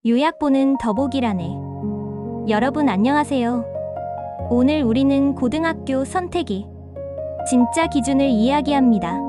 요약본은 더보기란에. 여러분 안녕하세요. 오늘 우리는 고등학교 선택이 진짜 기준을 이야기합니다.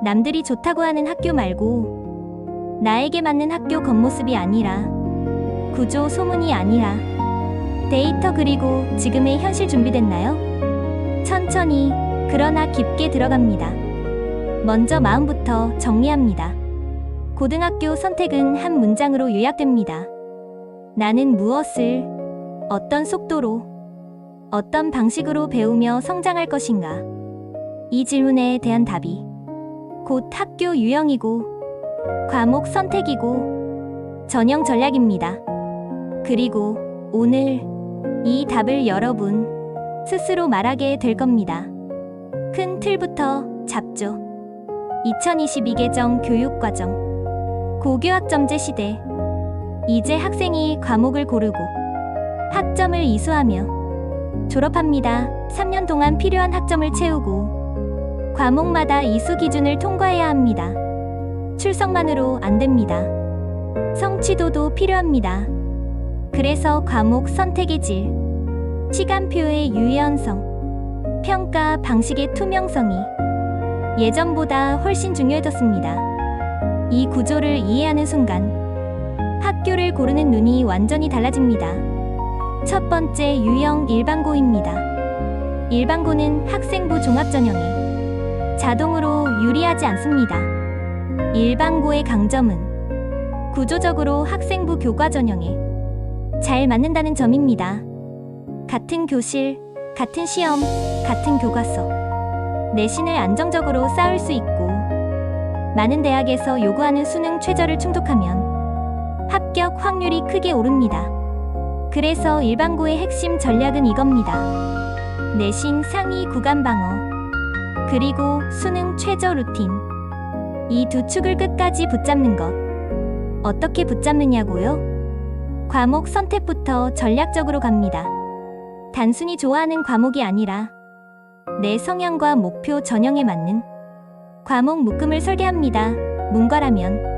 남들이 좋다고 하는 학교 말고 나에게 맞는 학교 겉모습이 아니라 구조 소문이 아니라 데이터 그리고 지금의 현실 준비됐나요? 천천히 그러나 깊게 들어갑니다. 먼저 마음부터 정리합니다. 고등학교 선택은 한 문장으로 요약됩니다. 나는 무엇을 어떤 속도로 어떤 방식으로 배우며 성장할 것인가? 이 질문에 대한 답이 곧 학교 유형이고 과목 선택이고 전형 전략입니다. 그리고 오늘 이 답을 여러분 스스로 말하게 될 겁니다. 큰 틀부터 잡죠. 2022개정 교육과정 고교학점제 시대. 이제 학생이 과목을 고르고 학점을 이수하며 졸업합니다. 3년 동안 필요한 학점을 채우고 과목마다 이수 기준을 통과해야 합니다. 출석만으로 안 됩니다. 성취도도 필요합니다. 그래서 과목 선택의 질, 시간표의 유연성, 평가 방식의 투명성이 예전보다 훨씬 중요해졌습니다. 이 구조를 이해하는 순간 학교를 고르는 눈이 완전히 달라집니다. 첫 번째 유형 일반고입니다. 일반고는 학생부 종합전형에 자동으로 유리하지 않습니다. 일반고의 강점은 구조적으로 학생부 교과전형에 잘 맞는다는 점입니다. 같은 교실, 같은 시험, 같은 교과서, 내신을 안정적으로 쌓을 수 있고 많은 대학에서 요구하는 수능 최저를 충족하면 합격 확률이 크게 오릅니다. 그래서 일반고의 핵심 전략은 이겁니다. 내신 상위 구간 방어, 그리고 수능 최저 루틴. 이 두 축을 끝까지 붙잡는 것. 어떻게 붙잡느냐고요? 과목 선택부터 전략적으로 갑니다. 단순히 좋아하는 과목이 아니라 내 성향과 목표 전형에 맞는 과목 묶음을 설계합니다. 문과라면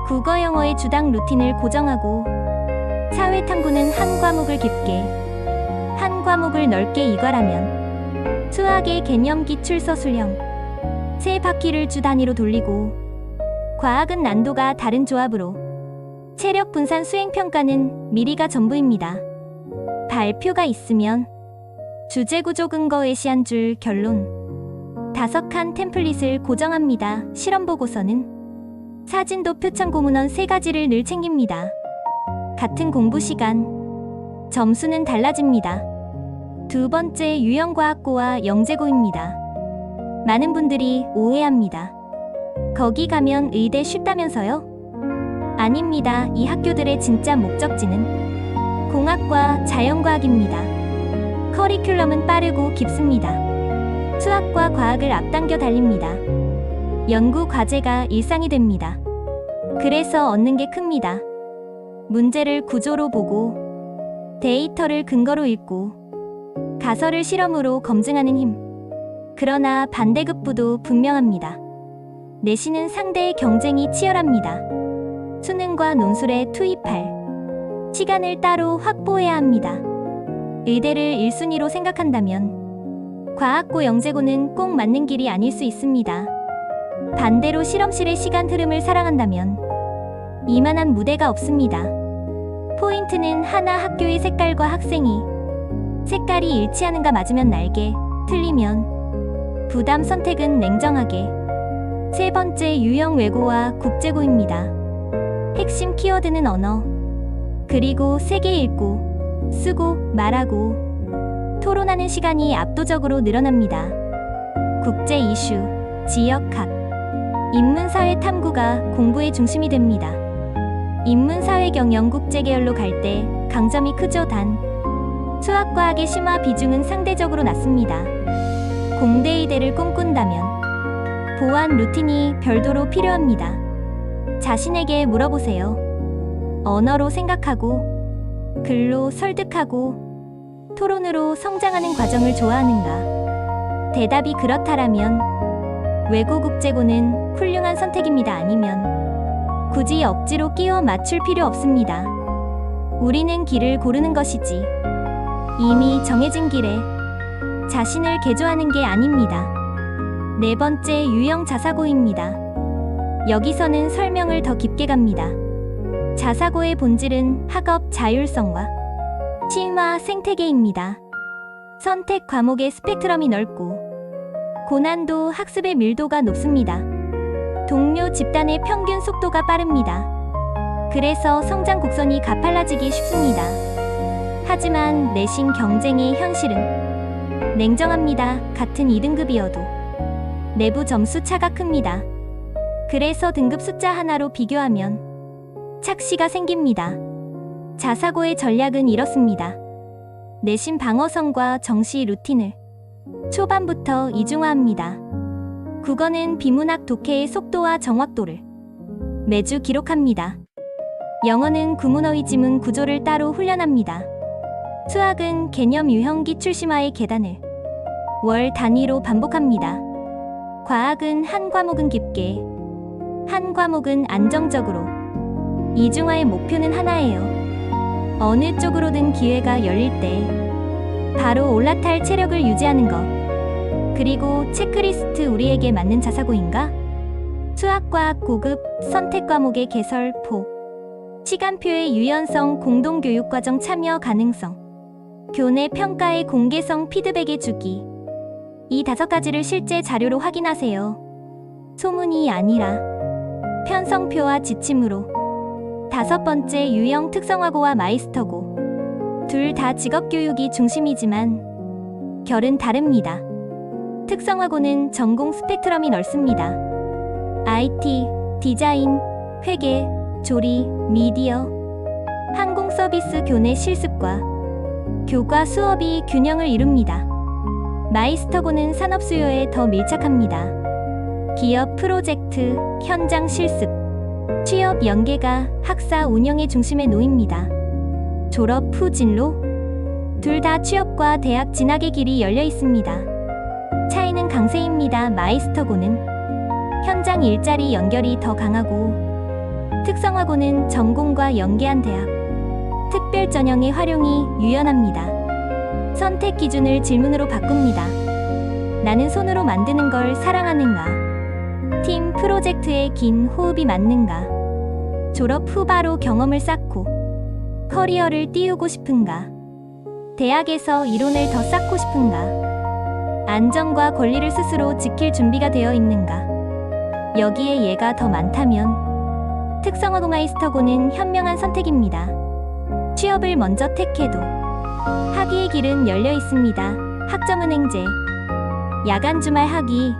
국어 영어의 주당 루틴을 고정하고 사회탐구는 한 과목을 깊게, 한 과목을 넓게 이과라면 수학의 개념 기출 서술형 세 바퀴를 주 단위로 돌리고 과학은 난도가 다른 조합으로 체력 분산 수행평가는 미리가 전부입니다. 발표가 있으면 주제 구조 근거 예시한 줄 결론 5칸 템플릿을 고정합니다. 실험 보고서는 사진도 표창고 문헌 3가지를 늘 챙깁니다. 같은 공부 시간, 점수는 달라집니다. 두 번째 유형과학고와 영재고입니다. 많은 분들이 오해합니다. 거기 가면 의대 쉽다면서요? 아닙니다. 이 학교들의 진짜 목적지는 공학과 자연과학입니다. 커리큘럼은 빠르고 깊습니다. 수학과 과학을 앞당겨 달립니다. 연구 과제가 일상이 됩니다. 그래서 얻는 게 큽니다. 문제를 구조로 보고 데이터를 근거로 읽고 가설을 실험으로 검증하는 힘. 그러나 반대급부도 분명합니다. 내신은 상대의 경쟁이 치열합니다. 수능과 논술에 투입할 시간을 따로 확보해야 합니다. 의대를 1순위로 생각한다면 과학고 영재고는 꼭 맞는 길이 아닐 수 있습니다. 반대로 실험실의 시간 흐름을 사랑한다면 이만한 무대가 없습니다. 포인트는 하나 학교의 색깔과 학생이 색깔이 일치하는가 맞으면 날개, 틀리면 부담 선택은 냉정하게. 세 번째 유형 외고와 국제고입니다. 핵심 키워드는 언어, 그리고 세계 읽고, 쓰고, 말하고, 토론하는 시간이 압도적으로 늘어납니다. 국제 이슈, 지역학, 인문사회 탐구가 공부의 중심이 됩니다. 인문사회 경영 국제 계열로 갈 때 강점이 크죠. 단 수학과학의 심화 비중은 상대적으로 낮습니다. 공대 의대를 꿈꾼다면 보완 루틴이 별도로 필요합니다. 자신에게 물어보세요. 언어로 생각하고 글로 설득하고 토론으로 성장하는 과정을 좋아하는가? 대답이 그렇다라면 외고 국제고는 훌륭한 선택입니다. 아니면 굳이 억지로 끼워 맞출 필요 없습니다. 우리는 길을 고르는 것이지 이미 정해진 길에 자신을 개조하는 게 아닙니다. 네 번째 유형 자사고입니다. 여기서는 설명을 더 깊게 갑니다. 자사고의 본질은 학업 자율성과 심화 생태계입니다. 선택 과목의 스펙트럼이 넓고 고난도 학습의 밀도가 높습니다. 동료 집단의 평균 속도가 빠릅니다. 그래서 성장 곡선이 가팔라지기 쉽습니다. 하지만 내신 경쟁의 현실은 냉정합니다. 같은 2등급이어도 내부 점수 차가 큽니다. 그래서 등급 숫자 하나로 비교하면 착시가 생깁니다. 자사고의 전략은 이렇습니다. 내신 방어성과 정시 루틴을 초반부터 이중화합니다. 국어는 비문학 독해의 속도와 정확도를 매주 기록합니다. 영어는 구문어휘 지문 구조를 따로 훈련합니다. 수학은 개념 유형 기출 심화의 계단을 월 단위로 반복합니다. 과학은 한 과목은 깊게, 한 과목은 안정적으로. 이중화의 목표는 하나예요. 어느 쪽으로든 기회가 열릴 때 바로 올라탈 체력을 유지하는 것. 그리고 체크리스트 우리에게 맞는 자사고인가? 수학과학 고급 선택 과목의 개설 폭, 시간표의 유연성, 공동교육과정 참여 가능성, 교내 평가의 공개성, 피드백의 주기. 이 5가지를 실제 자료로 확인하세요. 소문이 아니라 편성표와 지침으로. 5번째 유형 특성화고와 마이스터고. 둘 다 직업교육이 중심이지만 결은 다릅니다. 특성화고는 전공 스펙트럼이 넓습니다. IT, 디자인, 회계, 조리, 미디어, 항공 서비스 교내 실습과 교과 수업이 균형을 이룹니다. 마이스터고는 산업 수요에 더 밀착합니다. 기업 프로젝트, 현장 실습, 취업 연계가 학사 운영의 중심에 놓입니다. 졸업 후 진로? 둘 다 취업과 대학 진학의 길이 열려 있습니다. 차이는 강세입니다. 마이스터고는 현장 일자리 연결이 더 강하고, 특성화고는 전공과 연계한 대학, 특별 전형의 활용이 유연합니다. 선택 기준을 질문으로 바꿉니다. 나는 손으로 만드는 걸 사랑하는가? 팀 프로젝트에 긴 호흡이 맞는가? 졸업 후 바로 경험을 쌓고 커리어를 띄우고 싶은가? 대학에서 이론을 더 쌓고 싶은가? 안정과 권리를 스스로 지킬 준비가 되어 있는가? 여기에 얘가 더 많다면 특성화고 마이스터고는 현명한 선택입니다. 취업을 먼저 택해도 학위의 길은 열려 있습니다. 학점은행제, 야간 주말 학위,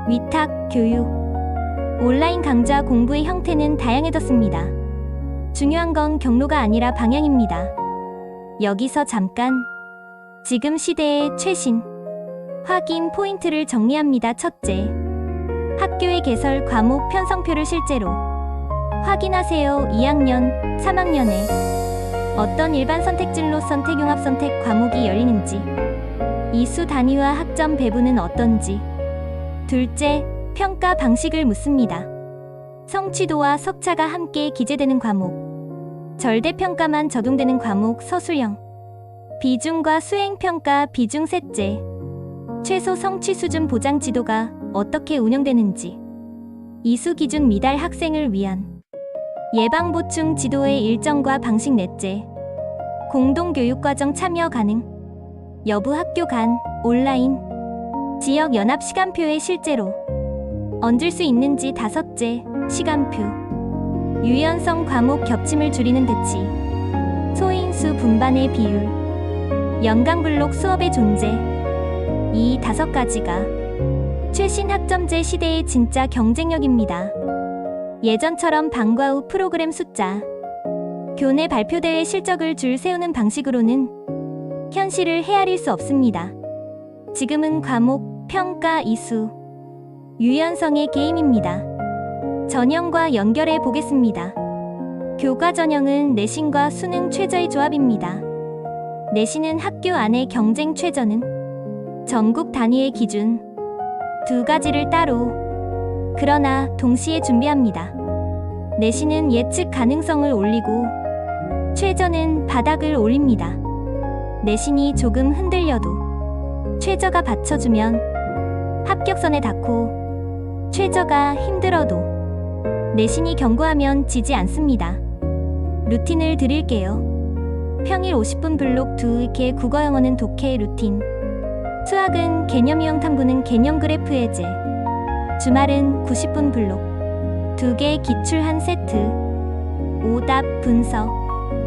위탁, 교육, 온라인 강좌 공부의 형태는 다양해졌습니다. 중요한 건 경로가 아니라 방향입니다. 여기서 잠깐 지금 시대의 최신 확인 포인트를 정리합니다. 첫째, 학교의 개설 과목 편성표를 실제로 확인하세요. 2학년, 3학년에 어떤 일반 선택진로 선택 융합 선택 과목이 열리는지, 이수 단위와 학점 배분은 어떤지. 둘째, 평가 방식을 묻습니다. 성취도와 석차가 함께 기재되는 과목, 절대평가만 적용되는 과목 서술형, 비중과 수행평가 비중. 셋째, 최소 성취 수준 보장 지도가 어떻게 운영되는지, 이수 기준 미달 학생을 위한 예방 보충 지도의 일정과 방식. 넷째, 공동교육과정 참여 가능 여부, 학교 간, 온라인, 지역 연합 시간표에 실제로 얹을 수 있는지. 다섯째, 시간표, 유연성 과목 겹침을 줄이는 대치, 소인수 분반의 비율, 연강 블록 수업의 존재. 이 5가지가 최신 학점제 시대의 진짜 경쟁력입니다. 예전처럼 방과 후 프로그램 숫자, 교내 발표대회 실적을 줄 세우는 방식으로는 현실을 헤아릴 수 없습니다. 지금은 과목, 평가, 이수, 유연성의 게임입니다. 전형과 연결해 보겠습니다. 교과 전형은 내신과 수능 최저의 조합입니다. 내신은 학교 안의 경쟁, 최저는 전국 단위의 기준. 2가지를 따로, 그러나 동시에 준비합니다. 내신은 예측 가능성을 올리고 최저는 바닥을 올립니다. 내신이 조금 흔들려도 최저가 받쳐주면 합격선에 닿고 최저가 힘들어도 내신이 견고하면 지지 않습니다. 루틴을 드릴게요. 평일 50분 블록 2개 국어 영어는 독해 루틴, 수학은 개념 유형 탐구는 개념 그래프 해제, 주말은 90분 블록 2개 기출 한 세트, 오답 분석,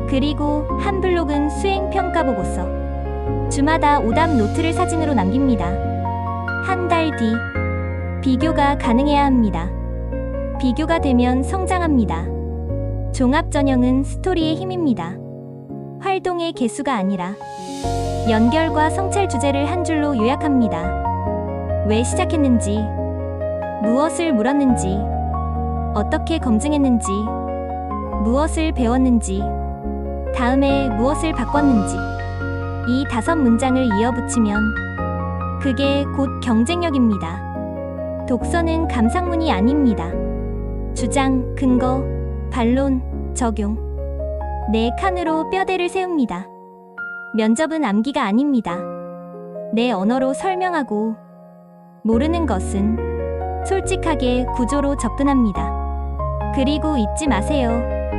그리고 한 블록은 수행 평가 보고서, 주마다 오답 노트를 사진으로 남깁니다. 한 달 뒤 비교가 가능해야 합니다. 비교가 되면 성장합니다. 종합 전형은 스토리의 힘입니다. 활동의 개수가 아니라 연결과 성찰 주제를 한 줄로 요약합니다. 왜 시작했는지, 무엇을 물었는지, 어떻게 검증했는지, 무엇을 배웠는지, 다음에 무엇을 바꿨는지, 이 5문장을 이어붙이면 그게 곧 경쟁력입니다. 독서는 감상문이 아닙니다. 주장, 근거, 반론, 적용. 4칸으로 뼈대를 세웁니다. 면접은 암기가 아닙니다. 내 언어로 설명하고, 모르는 것은 솔직하게 구조로 접근합니다. 그리고 잊지 마세요.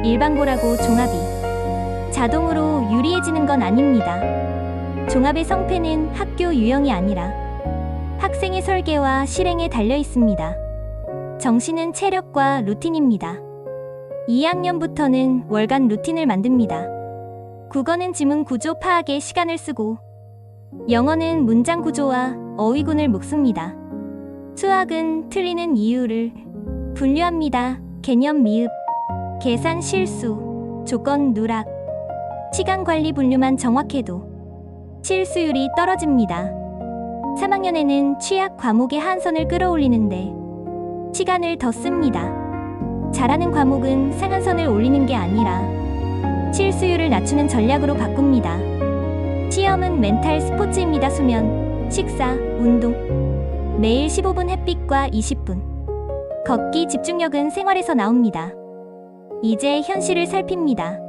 일반고라고 종합이 자동으로 유리해지는 건 아닙니다. 종합의 성패는 학교 유형이 아니라 학생의 설계와 실행에 달려 있습니다. 정시는 체력과 루틴입니다. 2학년부터는 월간 루틴을 만듭니다. 국어는 지문 구조 파악에 시간을 쓰고, 영어는 문장 구조와 어휘군을 묶습니다. 수학은 틀리는 이유를 분류합니다. 개념 미흡, 계산 실수, 조건 누락, 시간 관리 분류만 정확해도 실수율이 떨어집니다. 3학년에는 취약 과목의 한선을 끌어올리는데 시간을 더 씁니다. 잘하는 과목은 상한선을 올리는 게 아니라 실수율을 낮추는 전략으로 바꿉니다. 시험은 멘탈 스포츠입니다. 수면, 식사, 운동. 매일 15분 햇빛과 20분 걷기. 집중력은 생활에서 나옵니다. 이제 현실을 살핍니다.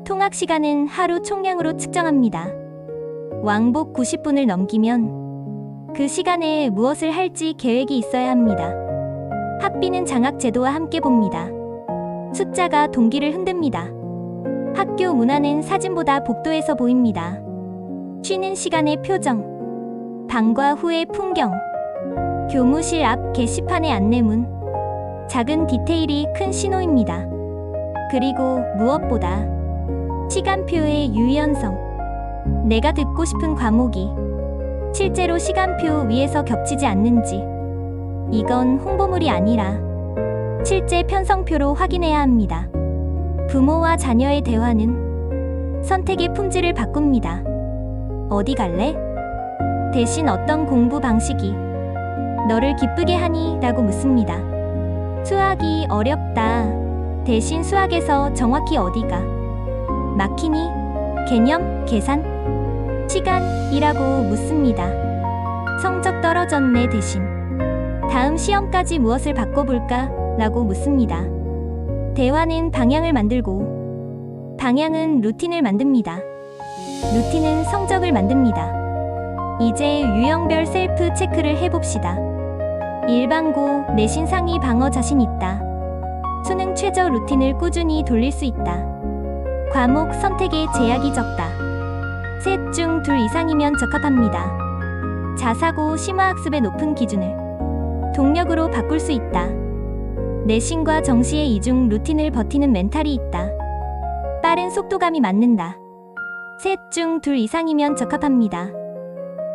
통학 시간은 하루 총량으로 측정합니다. 왕복 90분을 넘기면 그 시간에 무엇을 할지 계획이 있어야 합니다. 학비는 장학 제도와 함께 봅니다. 숫자가 동기를 흔듭니다. 학교 문화는 사진보다 복도에서 보입니다. 쉬는 시간의 표정, 방과 후의 풍경, 교무실 앞 게시판의 안내문, 작은 디테일이 큰 신호입니다. 그리고 무엇보다 시간표의 유연성. 내가 듣고 싶은 과목이 실제로 시간표 위에서 겹치지 않는지, 이건 홍보물이 아니라 실제 편성표로 확인해야 합니다. 부모와 자녀의 대화는 선택의 품질을 바꿉니다. 어디 갈래? 대신 어떤 공부 방식이 너를 기쁘게 하니? 라고 묻습니다. 수학이 어렵다. 대신 수학에서 정확히 어디가 막히니? 개념, 계산, 시간이라고 묻습니다. 성적 떨어졌네. 대신 다음 시험까지 무엇을 바꿔볼까? 라고 묻습니다. 대화는 방향을 만들고, 방향은 루틴을 만듭니다. 루틴은 성적을 만듭니다. 이제 유형별 셀프 체크를 해봅시다. 일반고, 내신 상위 방어 자신 있다. 수능 최저 루틴을 꾸준히 돌릴 수 있다. 과목 선택에 제약이 적다. 셋 중 둘 이상이면 적합합니다. 자사고 심화학습의 높은 기준을 동력으로 바꿀 수 있다. 내신과 정시의 이중 루틴을 버티는 멘탈이 있다. 빠른 속도감이 맞는다. 셋 중 둘 이상이면 적합합니다.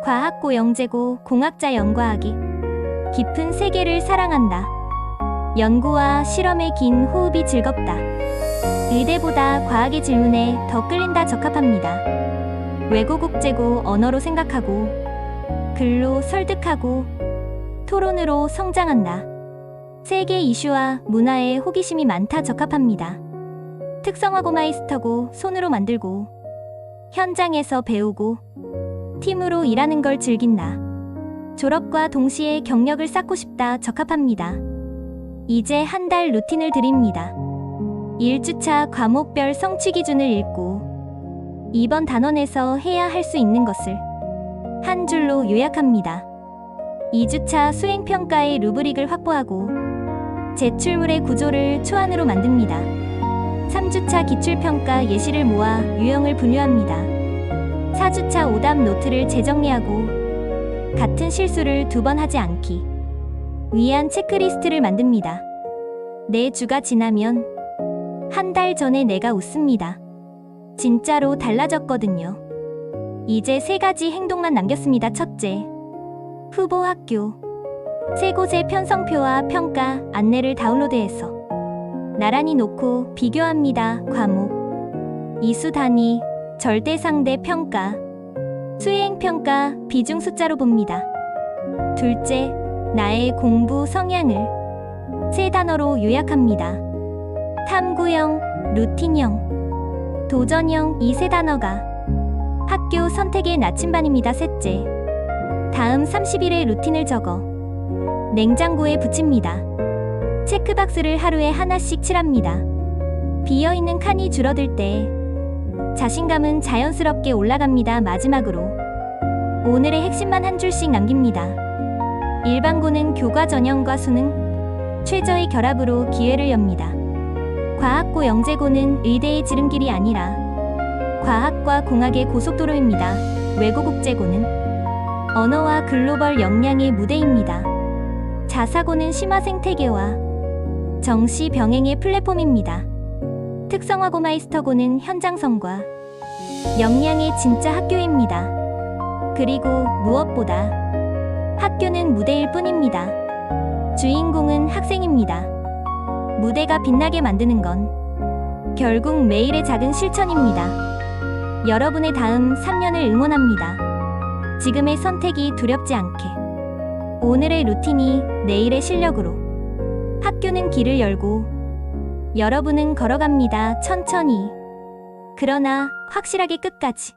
과학고 영재고 공학자 연과학이 깊은 세계를 사랑한다. 연구와 실험의 긴 호흡이 즐겁다. 의대보다 과학의 질문에 더 끌린다. 적합합니다. 외고 국제고 언어로 생각하고, 글로 설득하고, 토론으로 성장한다. 세계 이슈와 문화에 호기심이 많다. 적합합니다. 특성화고 마이스터고, 손으로 만들고, 현장에서 배우고, 팀으로 일하는 걸 즐긴다. 졸업과 동시에 경력을 쌓고 싶다. 적합합니다. 이제 한 달 루틴을 드립니다. 1주차 과목별 성취 기준을 읽고 이번 단원에서 해야 할 수 있는 것을 한 줄로 요약합니다. 2주차 수행평가의 루브릭을 확보하고 제출물의 구조를 초안으로 만듭니다. 3주차 기출평가 예시를 모아 유형을 분류합니다. 4주차 오답 노트를 재정리하고 같은 실수를 2번 하지 않기 위한 체크리스트를 만듭니다. 4주가 지나면 한 달 전에 내가 웃습니다. 진짜로 달라졌거든요. 이제 3가지 행동만 남겼습니다. 첫째, 후보 학교. 3곳의 편성표와 평가 안내를 다운로드해서 나란히 놓고 비교합니다. 과목, 이수 단위, 절대상대 평가, 수행평가 비중 숫자로 봅니다. 둘째, 나의 공부 성향을 3단어로 요약합니다. 탐구형, 루틴형, 도전형 이 3단어가 학교 선택의 나침반입니다. 셋째, 다음 30일의 루틴을 적어 냉장고에 붙입니다. 체크박스를 하루에 하나씩 칠합니다. 비어있는 칸이 줄어들 때 자신감은 자연스럽게 올라갑니다. 마지막으로 오늘의 핵심만 한 줄씩 남깁니다. 일반고는 교과 전형과 수능, 최저의 결합으로 기회를 엽니다. 과학고 영재고는 의대의 지름길이 아니라 과학과 공학의 고속도로입니다. 외고국제고는 언어와 글로벌 역량의 무대입니다. 자사고는 심화 생태계와 정시 병행의 플랫폼입니다. 특성화고 마이스터고는 현장성과 역량의 진짜 학교입니다. 그리고 무엇보다 학교는 무대일 뿐입니다. 주인공은 학생입니다. 무대가 빛나게 만드는 건 결국 매일의 작은 실천입니다. 여러분의 다음 3년을 응원합니다. 지금의 선택이 두렵지 않게. 오늘의 루틴이 내일의 실력으로. 학교는 길을 열고 여러분은 걸어갑니다. 천천히. 그러나 확실하게 끝까지.